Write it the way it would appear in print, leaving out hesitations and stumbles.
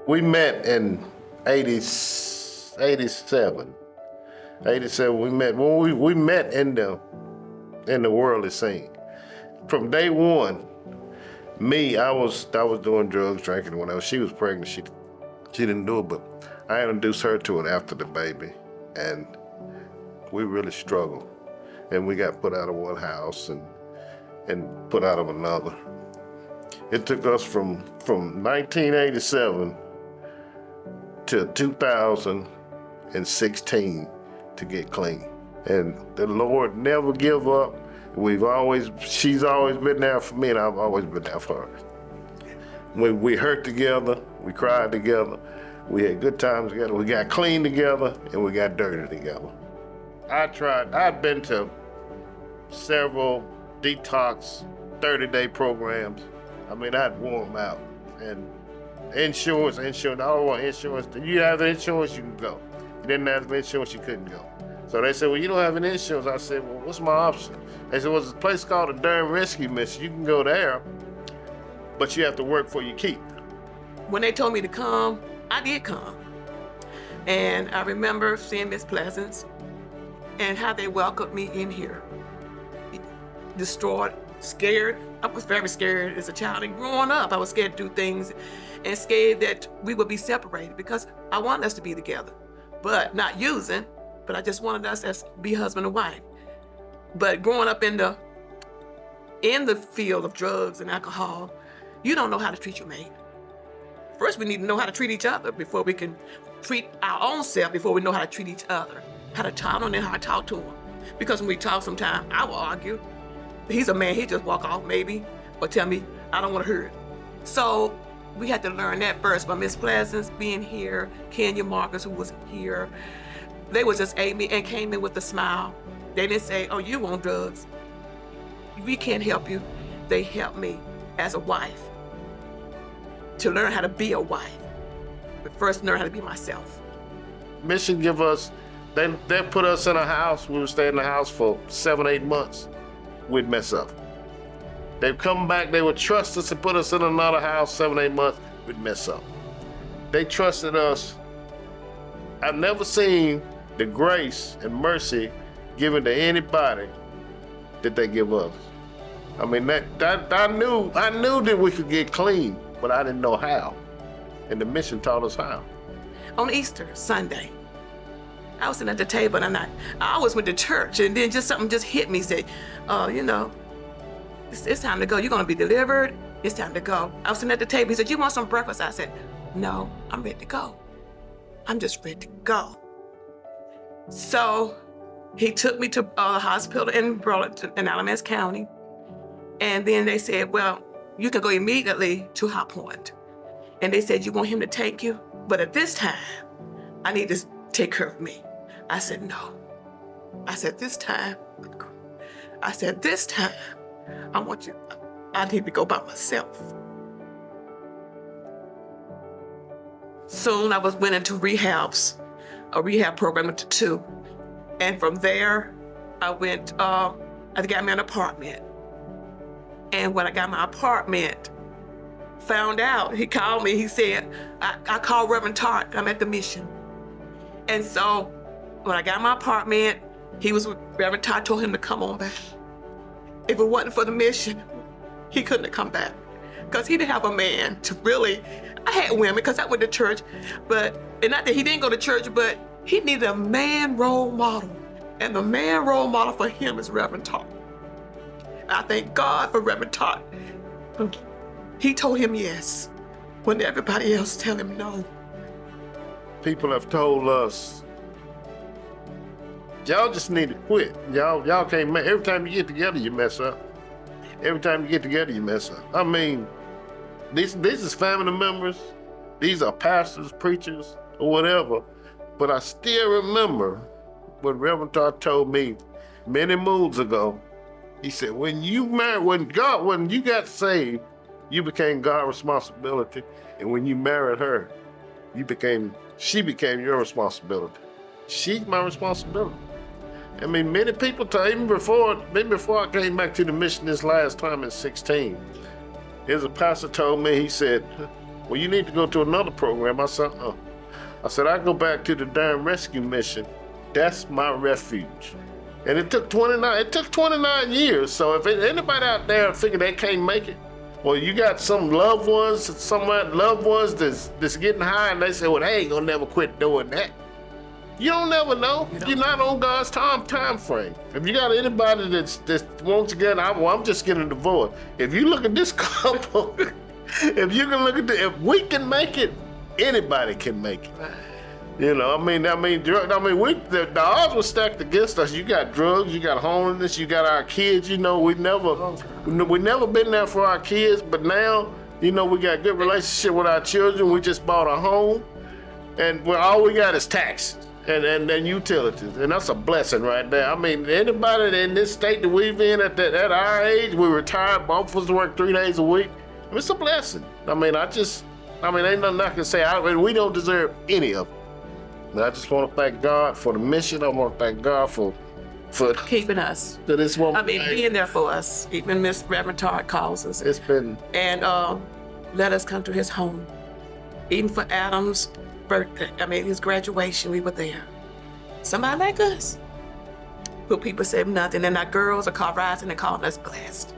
We met in 87. 87, we met. When we met in the worldly scene. From day one, I was doing drugs, drinking, whatever. She was pregnant. She didn't do it, but I introduced her to it after the baby, and we really struggled. And we got put out of one house and put out of another. It took us from 1987 to 2016 to get clean. And the Lord never give up. She's always been there for me, and I've always been there for her. When we hurt together, we cried together, we had good times together, we got clean together, and we got dirty together. I'd been to several detox 30-day programs. I mean, I'd wore them out. And insurance, I don't want insurance. You have insurance, you can go. You didn't have insurance, you couldn't go. So they said, well, you don't have any insurance. I said, well, what's my option? They said, well, there's a place called the Durham Rescue Mission. You can go there, but you have to work for your keep. When they told me to come, I did come. And I remember seeing Miss Pleasance and how they welcomed me in here. Distraught, scared. I was very scared as a child, and growing up, I was scared to do things and scared that we would be separated because I wanted us to be together, but not using, but I just wanted us to be husband and wife. But growing up in the field of drugs and alcohol, you don't know how to treat your mate. First, we need to know how to treat each other before we can treat our own self, before we know how to treat each other, how to talk, and then how to talk to them. Because when we talk sometimes, I will argue. He's a man, he just walk off maybe, or tell me, I don't want to hear it. So we had to learn that first. But Miss Pleasance being here, Kenya Marcus, who was here, they would just aid me and came in with a smile. They didn't say, oh, you want drugs. We can't help you. They helped me as a wife to learn how to be a wife, but first learn how to be myself. Mission give us, they put us in a house, we would stay in the house for 7-8 months. We'd mess up. They'd come back, they would trust us and put us in another house 7-8 months, we'd mess up. They trusted us. I've never seen the grace and mercy given to anybody that they give us. I mean, I knew that we could get clean, but I didn't know how. And the mission taught us how. On Easter Sunday, I was sitting at the table and I always went to church, and then something just hit me, said, it's time to go. You're gonna be delivered. It's time to go. I was sitting at the table. He said, you want some breakfast? I said, no, I'm ready to go. I'm just ready to go. So he took me to a hospital in Burlington, in Alamance County. And then they said, well, you can go immediately to High Point. And they said, you want him to take you? But at this time, I need to take care of me. I said, no. I said, this time, I need to go by myself. Soon I went into a rehab program into 2. And from there, I got me an apartment. And when I got my apartment, found out, he called me, he said, I called Reverend Tart, I'm at the mission. And so when I got my apartment, Reverend Tart told him to come on back. If it wasn't for the mission, he couldn't have come back. Because he didn't have a man to really, I had women because I went to church, and not that he didn't go to church, but he needed a man role model. And the man role model for him is Reverend Tart. I thank God for Reverend Tart. He told him yes, when everybody else tell him no. People have told us, y'all just need to quit. Y'all can't make, every time you get together, you mess up. Every time you get together, you mess up. I mean, these is family members, these are pastors, preachers, or whatever, but I still remember what Reverend Tart told me many moons ago. He said, when you got saved, you became God's responsibility. And when you married her, she became your responsibility. She's my responsibility. I mean, many people even before I came back to the mission this last time in 16, here's a pastor told me, he said, well, you need to go to another program. I said, I said, I go back to the darn rescue mission. That's my refuge. And it took 29 years. So if anybody out there figure they can't make it, or you got some loved ones that's getting high and they say, well, they ain't gonna never quit doing that. You don't never know. You're not on God's time frame. If you got anybody that wants to get, I'm just getting a divorce. If you look at this couple, if you can look at if we can make it, anybody can make it. You know, the odds were stacked against us. You got drugs, you got homelessness, you got our kids. You know, we never been there for our kids, but now, you know, we got good relationship with our children. We just bought a home, and all we got is taxes and utilities, and that's a blessing right there. I mean, anybody in this state that we've in at our age, we retired, both of us work 3 days a week. It's a blessing. ain't nothing I can say. We don't deserve any of it. And I just want to thank God for the mission. I want to thank God for keeping us. To this woman. Being there for us. Even Miss Reverend Todd calls us. It's been. And let us come to his home. Even for Adam's birthday, his graduation, we were there. Somebody like us. But people said nothing, and our girls are called rising and calling us blessed.